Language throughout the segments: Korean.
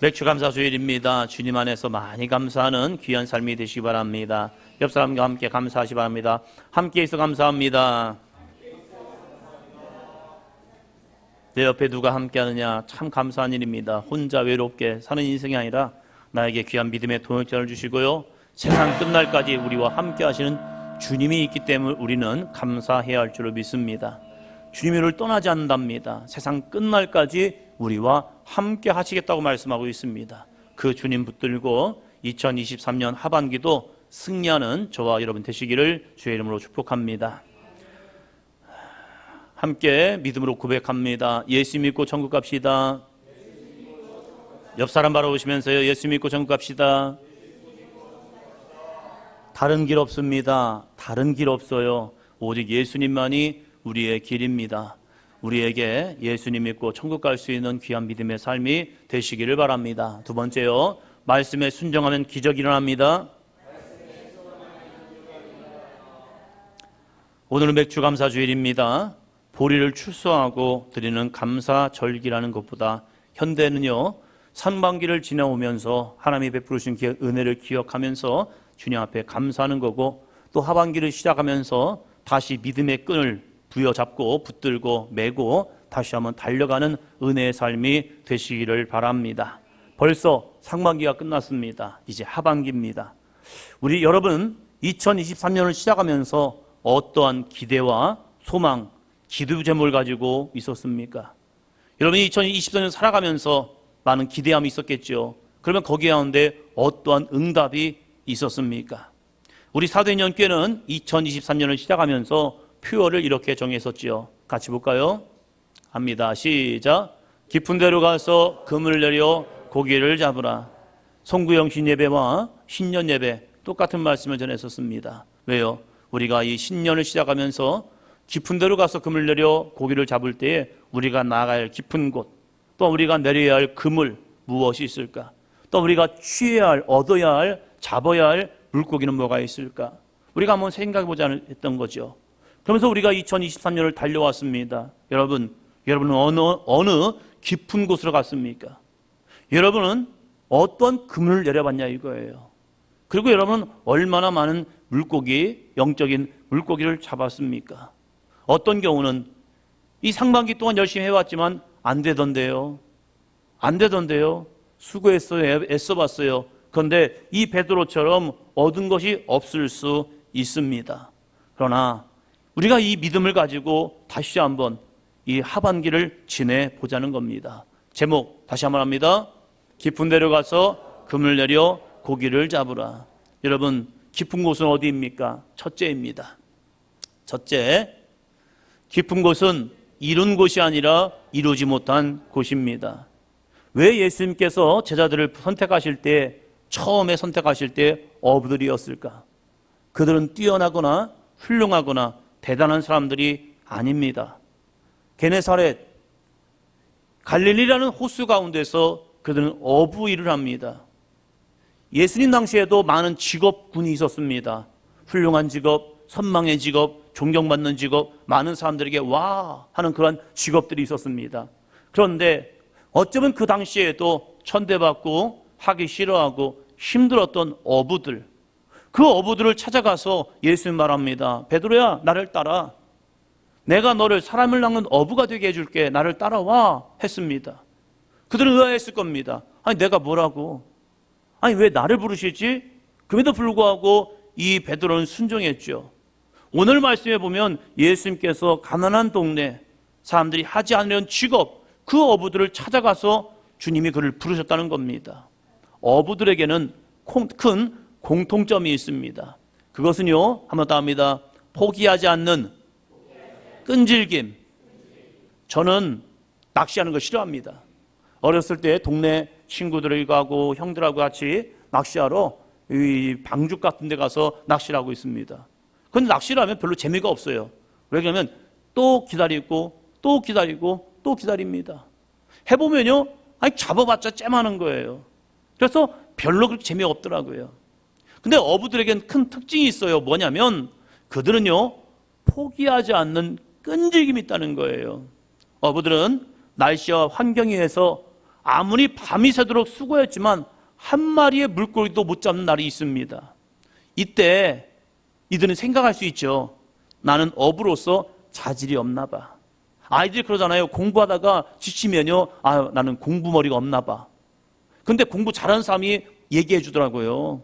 맥주 감사 주일입니다. 주님 안에서 많이 감사하는 귀한 삶이 되시기 바랍니다. 옆 사람과 함께 감사하시기 바랍니다. 함께 있어 감사합니다. 내 옆에 누가 함께 하느냐 참 감사한 일입니다. 혼자 외롭게 사는 인생이 아니라 나에게 귀한 믿음의 동역자를 주시고요, 세상 끝날까지 우리와 함께 하시는 주님이 있기 때문에 우리는 감사해야 할 줄을 믿습니다. 주님을 떠나지 않는답니다. 세상 끝날까지 우리와 함께 하시겠다고 말씀하고 있습니다. 그 주님 붙들고 2023년 하반기도 승리하는 저와 여러분 되시기를 주의 이름으로 축복합니다. 함께 믿음으로 고백합니다. 예수 믿고 천국 갑시다. 옆 사람 바라보시면서요, 예수 믿고 천국 갑시다. 다른 길 없습니다. 다른 길 없어요. 오직 예수님만이 우리의 길입니다. 우리에게 예수님 믿고 천국 갈 수 있는 귀한 믿음의 삶이 되시기를 바랍니다. 두 번째요, 말씀에 순종하면 기적이 일어납니다. 오늘은 맥주 감사 주일입니다. 보리를 출소하고 드리는 감사절기라는 것보다 현대는요, 상반기를 지나오면서 하나님이 베푸신 은혜를 기억하면서 주님 앞에 감사하는 거고, 또 하반기를 시작하면서 다시 믿음의 끈을 부여잡고 붙들고 메고 다시 한번 달려가는 은혜의 삶이 되시기를 바랍니다. 벌써 상반기가 끝났습니다. 이제 하반기입니다. 우리 여러분 2023년을 시작하면서 어떠한 기대와 소망, 기도 제목을 가지고 있었습니까? 여러분이 2024년 살아가면서 많은 기대함이 있었겠죠. 그러면 거기 가운데 어떠한 응답이 있었습니까? 우리 사도행전교회는 2023년을 시작하면서 표어를 이렇게 정했었지요. 같이 볼까요? 합니다. 시작. 깊은 데로 가서 금을 내려 고기를 잡으라. 송구영 신예배와 신년 예배 똑같은 말씀을 전했었습니다. 왜요? 우리가 이 신년을 시작하면서 깊은 데로 가서 금을 내려 고기를 잡을 때에 우리가 나가야 할 깊은 곳, 또 우리가 내려야 할 그물 무엇이 있을까? 또 우리가 취해야 할, 얻어야 할, 잡아야 할 물고기는 뭐가 있을까? 우리가 한번 생각해보자 했던 거죠. 그러면서 우리가 2023년을 달려왔습니다. 여러분은 어느 깊은 곳으로 갔습니까? 여러분은 어떤 그물을 내려봤냐 이거예요. 그리고 여러분은 얼마나 많은 물고기, 영적인 물고기를 잡았습니까? 어떤 경우는 이 상반기 동안 열심히 해왔지만 안 되던데요. 수고했어요. 애써봤어요. 그런데 이 베드로처럼 얻은 것이 없을 수 있습니다. 그러나 우리가 이 믿음을 가지고 다시 한번 이 하반기를 지내보자는 겁니다. 제목 다시 한번 합니다. 깊은 데로 가서 금을 내려 고기를 잡으라. 여러분, 깊은 곳은 어디입니까? 첫째입니다. 첫째, 깊은 곳은 이룬 곳이 아니라 이루지 못한 곳입니다. 왜 예수님께서 제자들을 선택하실 때, 처음에 선택하실 때 어부들이었을까? 그들은 뛰어나거나 훌륭하거나 대단한 사람들이 아닙니다. 게네사렛, 갈릴리라는 호수 가운데서 그들은 어부 일을 합니다. 예수님 당시에도 많은 직업군이 있었습니다. 훌륭한 직업, 선망의 직업, 존경받는 직업, 많은 사람들에게 와 하는 그런 직업들이 있었습니다. 그런데 어쩌면 그 당시에도 천대받고 하기 싫어하고 힘들었던 어부들, 그 어부들을 찾아가서 예수님 말합니다. 베드로야, 나를 따라. 내가 너를 사람을 낚는 어부가 되게 해줄게. 나를 따라와 했습니다. 그들은 의아했을 겁니다. 아니 내가 뭐라고? 아니 왜 나를 부르시지? 그럼에도 불구하고 이 베드로는 순종했죠. 오늘 말씀에 보면 예수님께서 가난한 동네, 사람들이 하지 않으려는 직업, 그 어부들을 찾아가서 주님이 그를 부르셨다는 겁니다. 어부들에게는 큰 공통점이 있습니다. 그것은요, 한번 더 합니다. 포기하지 않는 끈질김. 저는 낚시하는 거 싫어합니다. 어렸을 때 동네 친구들하고 형들하고 같이 낚시하러 이 방죽 같은 데 가서 낚시를 하고 있습니다. 그런데 낚시를 하면 별로 재미가 없어요. 왜냐하면 또 기다리고 또 기다리고 또 기다립니다. 해보면요, 아니 잡아봤자 째마는 거예요. 그래서 별로 그렇게 재미없더라고요. 근데 어부들에겐 큰 특징이 있어요. 뭐냐면 그들은요, 포기하지 않는 끈질김이 있다는 거예요. 어부들은 날씨와 환경에 의해서 아무리 밤이 새도록 수고했지만 한 마리의 물고기도 못 잡는 날이 있습니다. 이때 이들은 생각할 수 있죠. 나는 어부로서 자질이 없나 봐. 아이들이 그러잖아요. 공부하다가 지치면요, 나는 공부머리가 없나 봐. 근데 공부 잘하는 사람이 얘기해 주더라고요.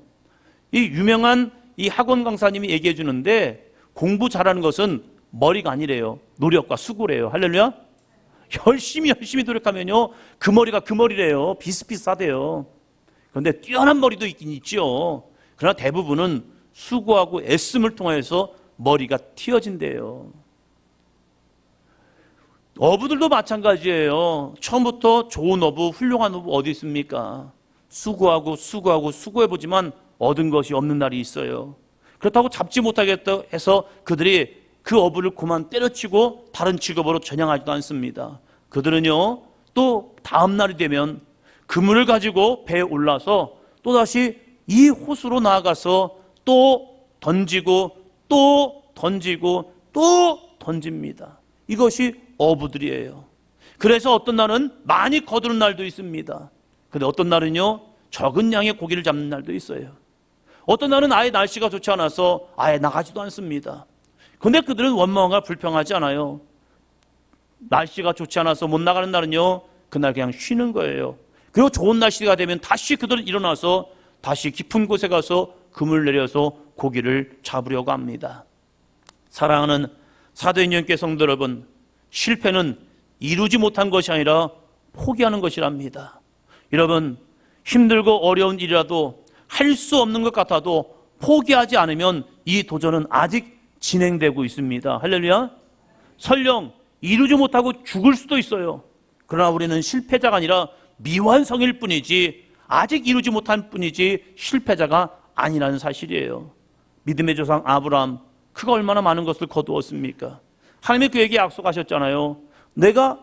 이 유명한 이 학원 강사님이 얘기해 주는데, 공부 잘하는 것은 머리가 아니래요. 노력과 수고래요. 할렐루야. 열심히 노력하면요, 그 머리가 그 머리래요. 비슷비슷하대요. 그런데 뛰어난 머리도 있긴 있죠. 그러나 대부분은 수고하고 애씀을 통해서 머리가 튀어진대요. 어부들도 마찬가지예요. 처음부터 좋은 어부, 훌륭한 어부 어디 있습니까? 수고해보지만 얻은 것이 없는 날이 있어요. 그렇다고 잡지 못하겠다 해서 그들이 그 어부를 그만 때려치고 다른 직업으로 전향하지도 않습니다. 그들은요, 또 다음 날이 되면 그물을 가지고 배에 올라서 또다시 이 호수로 나아가서 또 던지고 또 던지고 또 던집니다. 이것이 어부들이에요. 그래서 어떤 날은 많이 거두는 날도 있습니다. 근데 어떤 날은요, 적은 양의 고기를 잡는 날도 있어요. 어떤 날은 아예 날씨가 좋지 않아서 아예 나가지도 않습니다. 근데 그들은 원망과 불평하지 않아요. 날씨가 좋지 않아서 못 나가는 날은요, 그날 그냥 쉬는 거예요. 그리고 좋은 날씨가 되면 다시 그들은 일어나서 다시 깊은 곳에 가서 그물 내려서 고기를 잡으려고 합니다. 사랑하는 사도인연께 성도 여러분, 실패는 이루지 못한 것이 아니라 포기하는 것이랍니다. 여러분, 힘들고 어려운 일이라도 할 수 없는 것 같아도 포기하지 않으면 이 도전은 아직 진행되고 있습니다. 할렐루야. 설령 이루지 못하고 죽을 수도 있어요. 그러나 우리는 실패자가 아니라 미완성일 뿐이지, 아직 이루지 못한 뿐이지 실패자가 아니라는 사실이에요. 믿음의 조상 아브라함, 그가 얼마나 많은 것을 거두었습니까? 하나님이 그에게 약속하셨잖아요. 내가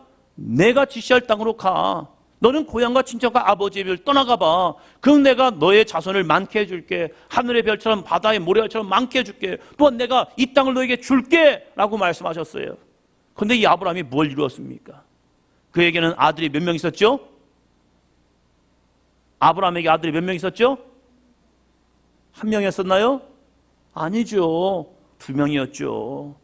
지시할 땅으로 가. 너는 고향과 친척과 아버지의 집을 떠나가 봐. 그럼 내가 너의 자손을 많게 해줄게. 하늘의 별처럼 바다의 모래알처럼 많게 해줄게. 또한 내가 이 땅을 너에게 줄게 라고 말씀하셨어요. 그런데 이 아브라함이 뭘 이루었습니까? 그에게는 아들이 몇 명 있었죠? 아브라함에게 아들이 몇 명 있었죠? 한 명이었었나요? 아니죠. 2명이었죠.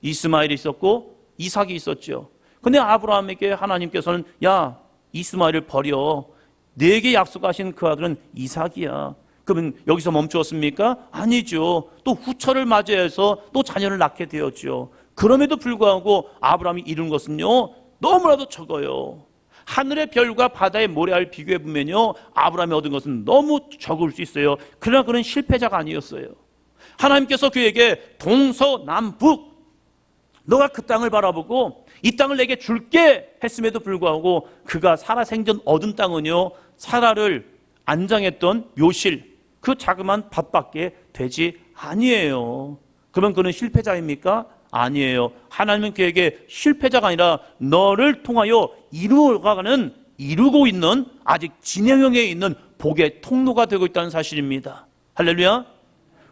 이스마엘이 있었고 이삭이 있었죠. 근데 아브라함에게 하나님께서는 야, 이스마엘을 버려. 내게 약속하신 그 아들은 이삭이야. 그러면 여기서 멈추었습니까? 아니죠. 또 후처를 맞이해서 또 자녀를 낳게 되었죠. 그럼에도 불구하고 아브라함이 이룬 것은요, 너무나도 적어요. 하늘의 별과 바다의 모래알 비교해 보면요, 아브라함이 얻은 것은 너무 적을 수 있어요. 그러나 그는 실패자가 아니었어요. 하나님께서 그에게 동서남북 너가 그 땅을 바라보고 이 땅을 내게 줄게 했음에도 불구하고 그가 사라 생전 얻은 땅은요, 사라를 안장했던 묘실, 그 자그마한 밭밖에 되지 아니에요. 그러면 그는 실패자입니까? 아니에요. 하나님은 그에게 실패자가 아니라 너를 통하여 이루고 있는, 아직 진행형에 있는 복의 통로가 되고 있다는 사실입니다. 할렐루야.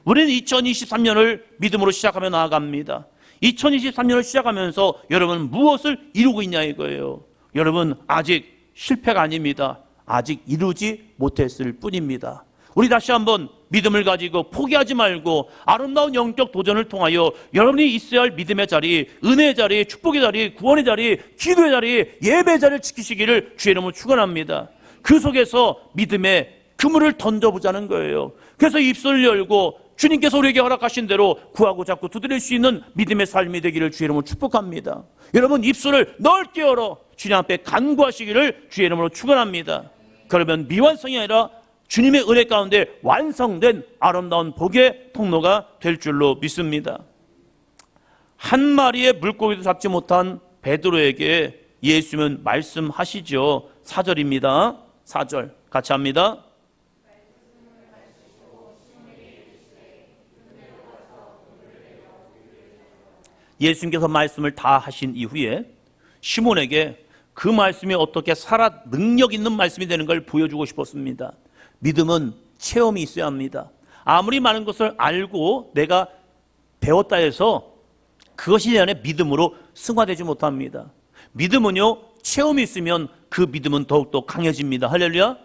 우리는 2023년을 믿음으로 시작하며 나아갑니다. 2023년을 시작하면서 여러분 무엇을 이루고 있냐 이거예요. 여러분 아직 실패가 아닙니다. 아직 이루지 못했을 뿐입니다. 우리 다시 한번 믿음을 가지고 포기하지 말고 아름다운 영적 도전을 통하여 여러분이 있어야 할 믿음의 자리, 은혜의 자리, 축복의 자리, 구원의 자리, 기도의 자리, 예배의 자리를 지키시기를 주의 이름으로 축원합니다. 그 속에서 믿음의 그물을 던져보자는 거예요. 그래서 입술을 열고 주님께서 우리에게 허락하신 대로 구하고 잡고 두드릴 수 있는 믿음의 삶이 되기를 주의 이름으로 축복합니다. 여러분 입술을 넓게 열어 주님 앞에 간구하시기를 주의 이름으로 축원합니다. 그러면 미완성이 아니라 주님의 은혜 가운데 완성된 아름다운 복의 통로가 될 줄로 믿습니다. 한 마리의 물고기도 잡지 못한 베드로에게 예수님은 말씀하시죠. 4절입니다. 4절 같이 합니다. 예수님께서 말씀을 다 하신 이후에 시몬에게 그 말씀이 어떻게 살아 능력 있는 말씀이 되는 걸 보여주고 싶었습니다. 믿음은 체험이 있어야 합니다. 아무리 많은 것을 알고 내가 배웠다 해서 그것이 내 안에 믿음으로 승화되지 못합니다. 믿음은요, 체험이 있으면 그 믿음은 더욱더 강해집니다. 할렐루야.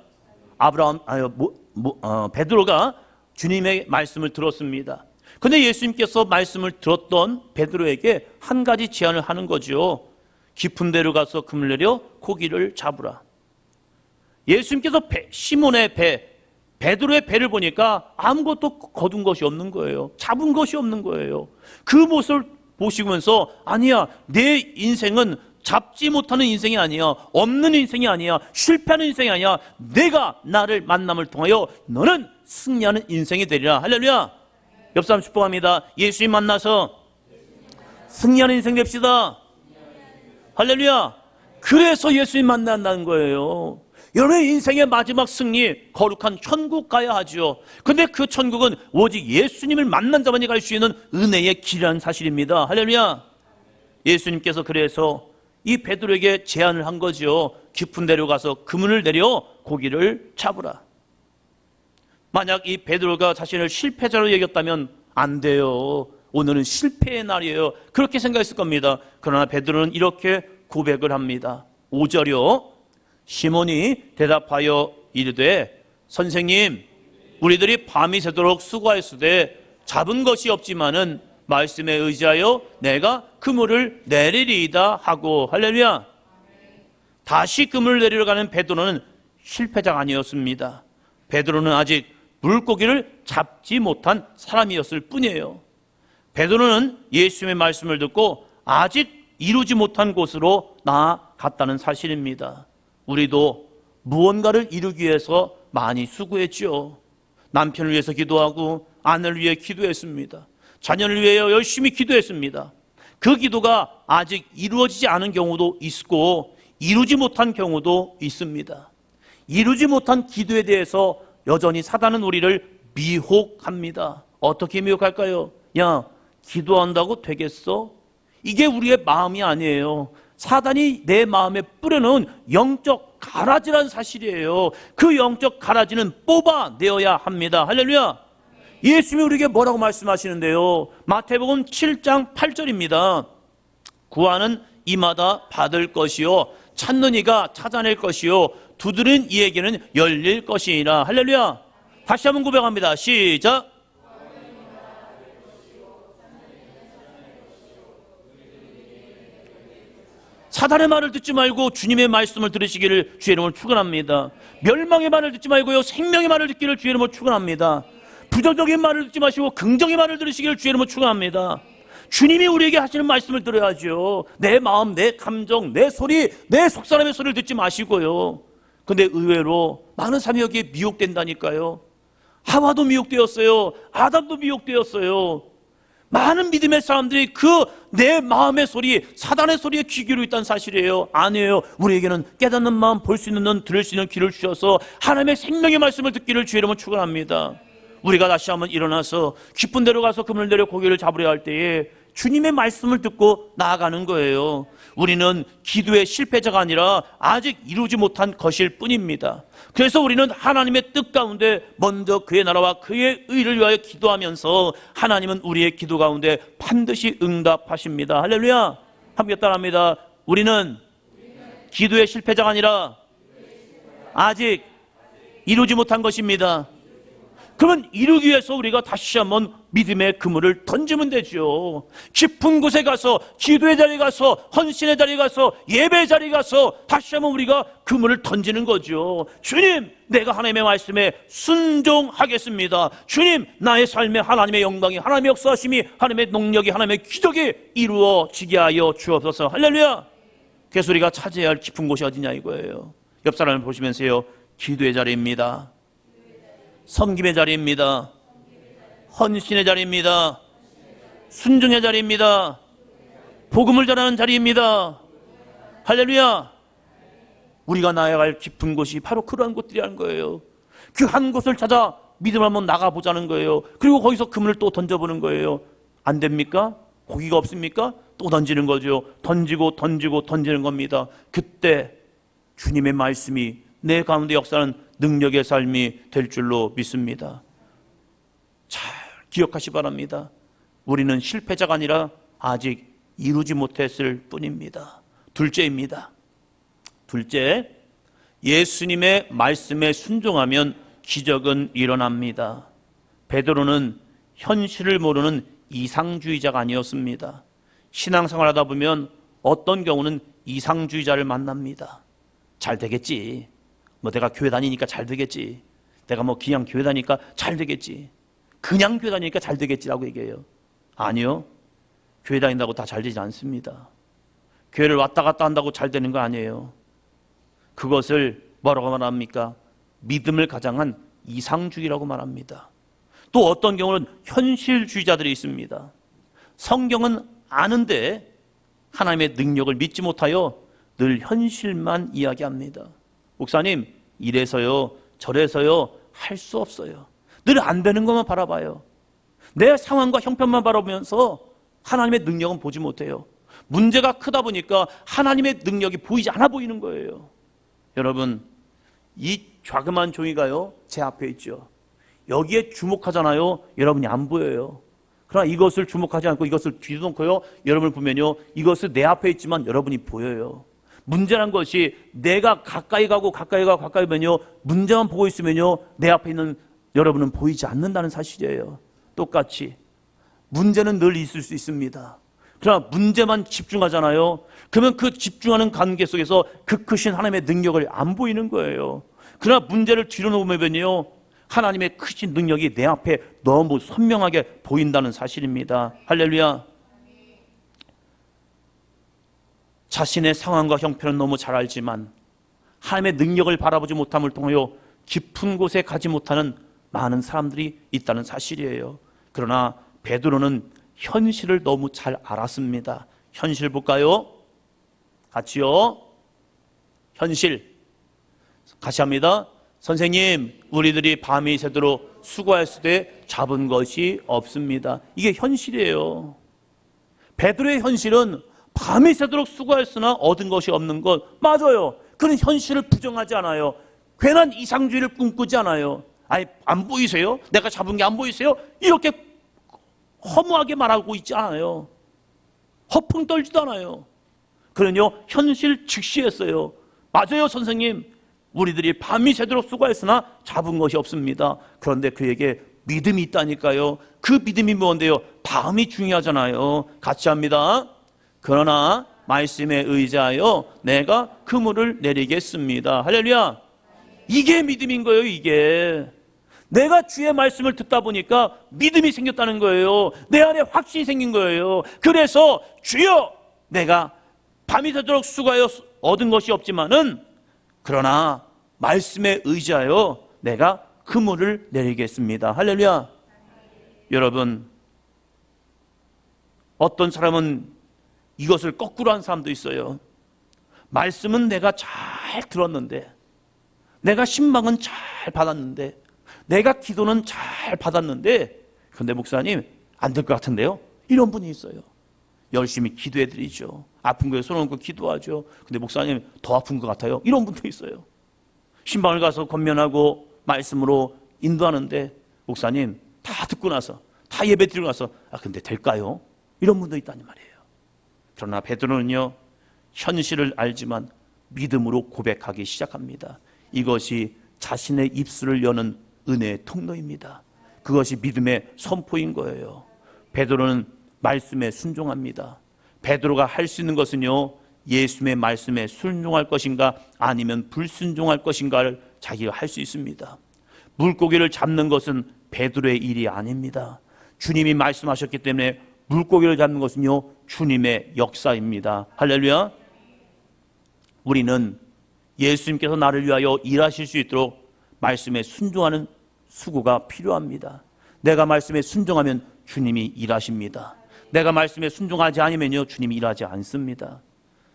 베드로가 주님의 말씀을 들었습니다. 근데 예수님께서 말씀을 들었던 베드로에게 한 가지 제안을 하는 거죠. 깊은 데로 가서 금을 내려 고기를 잡으라. 예수님께서 시몬의 베드로의 배를 보니까 아무것도 거둔 것이 없는 거예요. 잡은 것이 없는 거예요. 그 모습을 보시면서 아니야, 내 인생은 잡지 못하는 인생이 아니야, 없는 인생이 아니야, 실패하는 인생이 아니야, 내가 나를 만남을 통하여 너는 승리하는 인생이 되리라. 할렐루야. 옆 사람 축복합니다. 예수님 만나서 승리하는 인생 됩시다. 할렐루야. 그래서 예수님 만난다는 거예요. 여러분의 인생의 마지막 승리, 거룩한 천국 가야 하죠. 근데 그 천국은 오직 예수님을 만난 자만이 갈 수 있는 은혜의 길이라는 사실입니다. 할렐루야. 예수님께서 그래서 이 베드로에게 제안을 한 거죠. 깊은 데로 가서 그물을 내려 고기를 잡으라. 만약 이 베드로가 자신을 실패자로 여겼다면 안 돼요. 오늘은 실패의 날이에요. 그렇게 생각했을 겁니다. 그러나 베드로는 이렇게 고백을 합니다. 5절이요. 시몬이 대답하여 이르되 선생님, 우리들이 밤이 새도록 수고하였으되 잡은 것이 없지만은 말씀에 의지하여 내가 그물을 내리리이다 하고. 할렐루야. 다시 그물을 내리러 가는 베드로는 실패자가 아니었습니다. 베드로는 아직 물고기를 잡지 못한 사람이었을 뿐이에요. 베드로는 예수님의 말씀을 듣고 아직 이루지 못한 곳으로 나아갔다는 사실입니다. 우리도 무언가를 이루기 위해서 많이 수고했죠. 남편을 위해서 기도하고 아내를 위해 기도했습니다. 자녀를 위하여 열심히 기도했습니다. 그 기도가 아직 이루어지지 않은 경우도 있고 이루지 못한 경우도 있습니다. 이루지 못한 기도에 대해서 여전히 사단은 우리를 미혹합니다. 어떻게 미혹할까요? 야, 기도한다고 되겠어? 이게 우리의 마음이 아니에요. 사단이 내 마음에 뿌려놓은 영적 가라지라는 사실이에요. 그 영적 가라지는 뽑아내어야 합니다. 할렐루야. 예수님이 우리에게 뭐라고 말씀하시는데요? 마태복음 7장 8절입니다. 구하는 이마다 받을 것이요, 찾는 이가 찾아낼 것이요, 두드린 이에게는 열릴 것이니라. 할렐루야. 다시 한번 고백합니다. 시작. 사단의 말을 듣지 말고 주님의 말씀을 들으시기를 주의 이름으로 축원합니다. 멸망의 말을 듣지 말고요, 생명의 말을 듣기를 주의 이름으로 축원합니다. 부정적인 말을 듣지 마시고 긍정의 말을 들으시기를 주의 이름으로 축원합니다. 주님이 우리에게 하시는 말씀을 들어야죠. 내 마음, 내 감정, 내 소리, 내 속사람의 소리를 듣지 마시고요. 근데 의외로 많은 사람이 여기에 미혹된다니까요. 하와도 미혹되었어요. 아담도 미혹되었어요. 많은 믿음의 사람들이 그 내 마음의 소리, 사단의 소리에 귀 기울이고 있다는 사실이에요. 아니에요. 우리에게는 깨닫는 마음, 볼 수 있는 눈, 들을 수 있는 귀를 주셔서 하나님의 생명의 말씀을 듣기를 주의 이름으로 축원합니다. 우리가 다시 한번 일어나서 깊은 데로 가서 그물을 내려 고기를 잡으려 할 때에 주님의 말씀을 듣고 나아가는 거예요. 우리는 기도의 실패자가 아니라 아직 이루지 못한 것일 뿐입니다. 그래서 우리는 하나님의 뜻 가운데 먼저 그의 나라와 그의 의를 위하여 기도하면서 하나님은 우리의 기도 가운데 반드시 응답하십니다. 할렐루야. 함께 따라합니다. 우리는 기도의 실패자가 아니라 아직 이루지 못한 것입니다. 그러면 이루기 위해서 우리가 다시 한번 믿음의 그물을 던지면 되죠. 깊은 곳에 가서, 기도의 자리에 가서, 헌신의 자리에 가서, 예배의 자리에 가서 다시 한번 우리가 그물을 던지는 거죠. 주님, 내가 하나님의 말씀에 순종하겠습니다. 주님, 나의 삶에 하나님의 영광이, 하나님의 역사하심이, 하나님의 능력이, 하나님의 기적이 이루어지게 하여 주옵소서. 할렐루야. 그래서 우리가 찾아야 할 깊은 곳이 어디냐 이거예요. 옆 사람을 보시면서요, 기도의 자리입니다. 섬김의 자리입니다. 헌신의 자리입니다. 순종의 자리입니다. 복음을 전하는 자리입니다. 할렐루야. 우리가 나아갈 깊은 곳이 바로 그러한 곳들이라는 거예요. 그 한 곳을 찾아 믿음을 한번 나가보자는 거예요. 그리고 거기서 그물을 또 던져보는 거예요. 안 됩니까? 고기가 없습니까? 또 던지는 거죠. 던지고 던지는 겁니다. 그때 주님의 말씀이 내 가운데 역사하는 능력의 삶이 될 줄로 믿습니다. 잘 기억하시 바랍니다. 우리는 실패자가 아니라 아직 이루지 못했을 뿐입니다. 둘째입니다. 둘째, 예수님의 말씀에 순종하면 기적은 일어납니다. 베드로는 현실을 모르는 이상주의자가 아니었습니다. 신앙생활 하다 보면 어떤 경우는 이상주의자를 만납니다. 잘 되겠지. 뭐 내가 교회 다니니까 잘 되겠지. 내가 뭐 그냥 교회 다니니까 잘 되겠지. 그냥 교회 다니니까 잘 되겠지라고 얘기해요. 아니요. 교회 다닌다고 다 잘 되지 않습니다. 교회를 왔다 갔다 한다고 잘 되는 거 아니에요. 그것을 뭐라고 말합니까? 믿음을 가장한 이상주의라고 말합니다. 또 어떤 경우는 현실주의자들이 있습니다. 성경은 아는데 하나님의 능력을 믿지 못하여 늘 현실만 이야기합니다. 목사님, 이래서요 저래서요 할 수 없어요. 늘 안 되는 것만 바라봐요. 내 상황과 형편만 바라보면서 하나님의 능력은 보지 못해요. 문제가 크다 보니까 하나님의 능력이 보이지 않아 보이는 거예요. 여러분, 이 좌그만 종이가요 제 앞에 있죠. 여기에 주목하잖아요. 여러분이 안 보여요. 그러나 이것을 주목하지 않고 이것을 뒤집어놓고요, 여러분을 보면요, 이것은 내 앞에 있지만 여러분이 보여요. 문제란 것이 내가 가까이 가고 가까이 면요, 문제만 보고 있으면요, 내 앞에 있는 여러분은 보이지 않는다는 사실이에요. 똑같이 문제는 늘 있을 수 있습니다. 그러나 문제만 집중하잖아요. 그러면 그 집중하는 관계 속에서 그 크신 하나님의 능력을 안 보이는 거예요. 그러나 문제를 뒤로 놓으면요, 하나님의 크신 능력이 내 앞에 너무 선명하게 보인다는 사실입니다. 할렐루야. 자신의 상황과 형편은 너무 잘 알지만 하나님의 능력을 바라보지 못함을 통하여 깊은 곳에 가지 못하는 많은 사람들이 있다는 사실이에요. 그러나 베드로는 현실을 너무 잘 알았습니다. 현실 볼까요? 같이요. 현실. 같이 합니다. 선생님, 우리들이 밤이 새도록 수고했을 때 잡은 것이 없습니다. 이게 현실이에요. 베드로의 현실은 밤이 새도록 수고했으나 얻은 것이 없는 것, 맞아요. 그는 현실을 부정하지 않아요. 괜한 이상주의를 꿈꾸지 않아요. 아니, 안 보이세요? 내가 잡은 게 안 보이세요? 이렇게 허무하게 말하고 있지 않아요. 허풍 떨지도 않아요. 그는요, 현실 직시했어요. 맞아요, 선생님. 우리들이 밤이 새도록 수고했으나 잡은 것이 없습니다. 그런데 그에게 믿음이 있다니까요. 그 믿음이 뭔데요? 밤이 중요하잖아요. 같이 합니다. 그러나 말씀에 의지하여 내가 그물을 내리겠습니다. 할렐루야. 이게 믿음인 거예요. 이게 내가 주의 말씀을 듣다 보니까 믿음이 생겼다는 거예요. 내 안에 확신이 생긴 거예요. 그래서 주여, 내가 밤이 새도록 수고하여 얻은 것이 없지만은 그러나 말씀에 의지하여 내가 그물을 내리겠습니다. 할렐루야. 여러분, 어떤 사람은 이것을 거꾸로 한 사람도 있어요. 말씀은 내가 잘 들었는데, 내가 신방은 잘 받았는데, 내가 기도는 잘 받았는데, 그런데 목사님 안 될 것 같은데요? 이런 분이 있어요. 열심히 기도해드리죠. 아픈 거에 손 얹고 기도하죠. 근데 목사님 더 아픈 것 같아요. 이런 분도 있어요. 신방을 가서 권면하고 말씀으로 인도하는데 목사님 다 듣고 나서, 다 예배 드리고 나서 근데 될까요? 이런 분도 있다는 말이에요. 그러나 베드로는요, 현실을 알지만 믿음으로 고백하기 시작합니다. 이것이 자신의 입술을 여는 은혜의 통로입니다. 그것이 믿음의 선포인 거예요. 베드로는 말씀에 순종합니다. 베드로가 할 수 있는 것은요, 예수님의 말씀에 순종할 것인가 아니면 불순종할 것인가를 자기가 할 수 있습니다. 물고기를 잡는 것은 베드로의 일이 아닙니다. 주님이 말씀하셨기 때문에 물고기를 잡는 것은요, 주님의 역사입니다. 할렐루야. 우리는 예수님께서 나를 위하여 일하실 수 있도록 말씀에 순종하는 수고가 필요합니다. 내가 말씀에 순종하면 주님이 일하십니다. 내가 말씀에 순종하지 않으면요, 주님이 일하지 않습니다.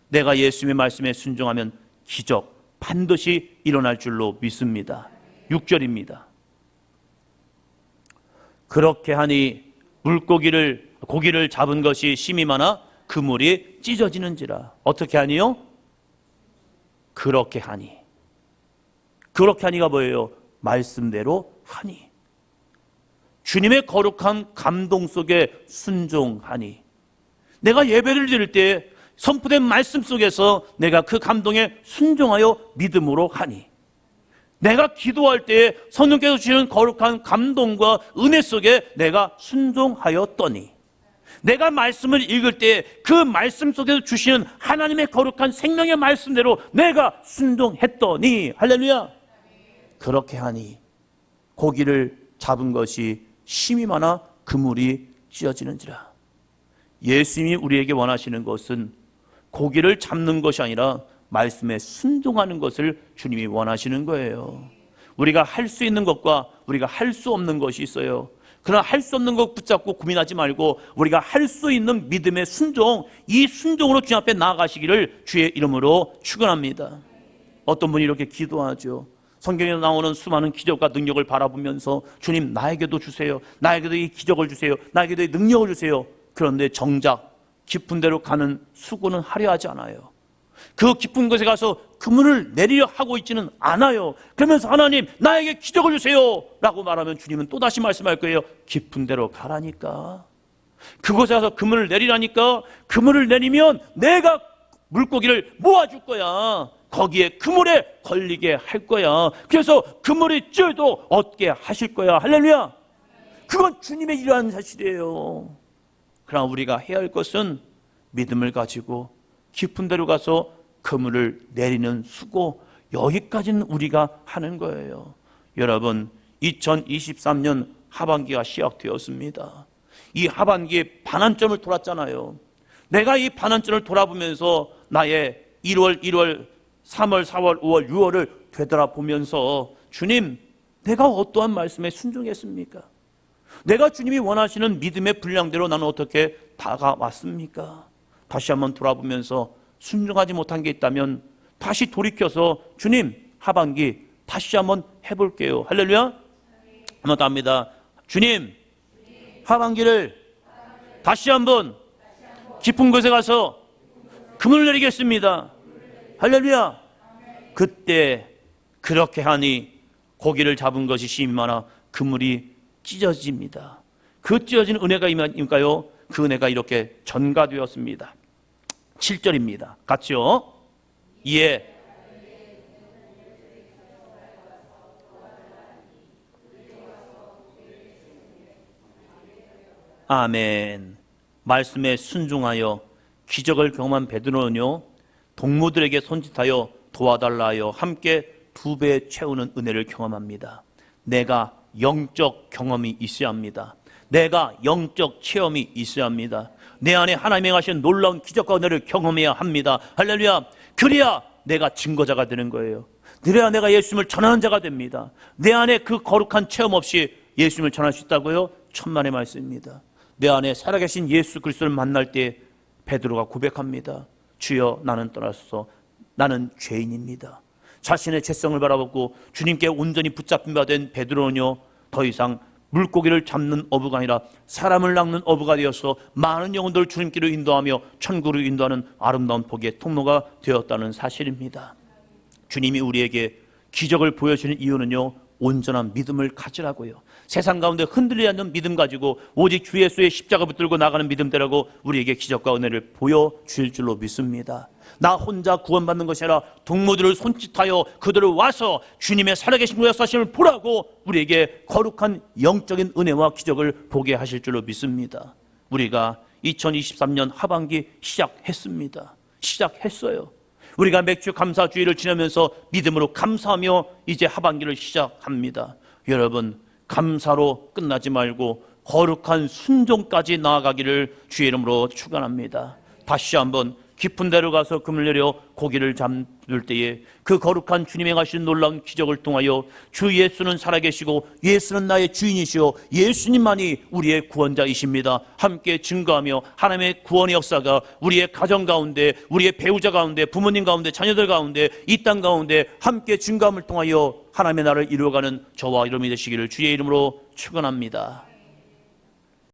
내가 예수님의 말씀에 순종하면 기적 반드시 일어날 줄로 믿습니다. 6절입니다. 그렇게 하니 고기를 잡은 것이 심이 많아 그물이 찢어지는지라. 어떻게 하니요? 그렇게 하니. 그렇게 하니가 뭐예요? 말씀대로 하니. 주님의 거룩한 감동 속에 순종하니. 내가 예배를 드릴 때 선포된 말씀 속에서 내가 그 감동에 순종하여 믿음으로 하니, 내가 기도할 때에 성령께서 주시는 거룩한 감동과 은혜 속에 내가 순종하였더니, 내가 말씀을 읽을 때 그 말씀 속에서 주시는 하나님의 거룩한 생명의 말씀대로 내가 순종했더니, 할렐루야. 그렇게 하니 고기를 잡은 것이 심이 많아 그물이 찢어지는지라. 예수님이 우리에게 원하시는 것은 고기를 잡는 것이 아니라 말씀에 순종하는 것을 주님이 원하시는 거예요. 우리가 할 수 있는 것과 우리가 할 수 없는 것이 있어요. 그러나 할 수 없는 것 붙잡고 고민하지 말고 우리가 할 수 있는 믿음의 순종, 이 순종으로 주님 앞에 나아가시기를 주의 이름으로 축원합니다. 어떤 분이 이렇게 기도하죠. 성경에 나오는 수많은 기적과 능력을 바라보면서 주님, 나에게도 주세요. 나에게도 이 기적을 주세요. 나에게도 이 능력을 주세요. 그런데 정작 깊은 데로 가는 수고는 하려 하지 않아요. 그 깊은 곳에 가서 그물을 내리려 하고 있지는 않아요. 그러면서 하나님, 나에게 기적을 주세요 라고 말하면 주님은 또다시 말씀할 거예요. 깊은 데로 가라니까. 그곳에 가서 그물을 내리라니까. 그물을 내리면 내가 물고기를 모아줄 거야. 거기에 그물에 걸리게 할 거야. 그래서 그물이 쪄도 얻게 하실 거야. 할렐루야. 그건 주님의 일하는 사실이에요. 그러나 우리가 해야 할 것은 믿음을 가지고 깊은 데로 가서 그물을 내리는 수고, 여기까지는 우리가 하는 거예요. 여러분, 2023년 하반기가 시작되었습니다. 이 하반기에 반환점을 돌았잖아요. 내가 이 반환점을 돌아보면서 나의 1월, 3월, 4월, 5월, 6월을 되돌아보면서 주님, 내가 어떠한 말씀에 순종했습니까? 내가 주님이 원하시는 믿음의 분량대로 나는 어떻게 다가왔습니까? 다시 한번 돌아보면서 순종하지 못한 게 있다면 다시 돌이켜서 주님, 하반기 다시 한번 해볼게요. 할렐루야. 한번 더 합니다. 주님, 하반기를 다시 한번 깊은 곳에 가서 그물을 내리겠습니다. 할렐루야. 그때 그렇게 하니 고기를 잡은 것이 심이 많아 그물이 찢어집니다. 그 찢어진 은혜가 임할까요? 그 은혜가 이렇게 전가되었습니다. 7절입니다. 같이요. 예. 아멘. 말씀에 순종하여 기적을 경험한 베드로는요, 동무들에게 손짓하여 도와달라 하여 함께 2배 채우는 은혜를 경험합니다. 내가 영적 경험이 있어야 합니다. 내가 영적 체험이 있어야 합니다. 내 안에 하나님이 하신 놀라운 기적과 은혜를 경험해야 합니다. 할렐루야. 그래야 내가 증거자가 되는 거예요. 그래야 내가 예수님을 전하는 자가 됩니다. 내 안에 그 거룩한 체험 없이 예수님을 전할 수 있다고요? 천만의 말씀입니다. 내 안에 살아계신 예수 그리스도를 만날 때 베드로가 고백합니다. 주여, 나는 떠나서 나는 죄인입니다. 자신의 죄성을 바라보고 주님께 온전히 붙잡힌 바 된 베드로는요, 더 이상 물고기를 잡는 어부가 아니라 사람을 낚는 어부가 되어서 많은 영혼들을 주님께로 인도하며 천국으로 인도하는 아름다운 복의 통로가 되었다는 사실입니다. 주님이 우리에게 기적을 보여주는 이유는요, 온전한 믿음을 가지라고요. 세상 가운데 흔들리지 않는 믿음 가지고 오직 주 예수의 십자가 붙들고 나가는 믿음대라고 우리에게 기적과 은혜를 보여줄 줄로 믿습니다. 나 혼자 구원받는 것이 아니라 동무들을 손짓하여 그들을 와서 주님의 살아계신 역사심을 보라고 우리에게 거룩한 영적인 은혜와 기적을 보게 하실 줄로 믿습니다. 우리가 2023년 하반기 시작했습니다. 시작했어요. 우리가 맥주 감사주의를 지나면서 믿음으로 감사하며 이제 하반기를 시작합니다. 여러분, 감사로 끝나지 말고 거룩한 순종까지 나아가기를 주의 이름으로 축원합니다. 다시 한번 깊은 데로 가서 그물 내려 고기를 잡을 때에 그 거룩한 주님의 하신 놀라운 기적을 통하여 주 예수는 살아계시고 예수는 나의 주인이시오, 예수님만이 우리의 구원자이십니다. 함께 증거하며 하나님의 구원의 역사가 우리의 가정 가운데, 우리의 배우자 가운데, 부모님 가운데, 자녀들 가운데, 이 땅 가운데 함께 증거함을 통하여 하나님의 나라를 이루어가는 저와 여러분이 되시기를 주의 이름으로 축원합니다.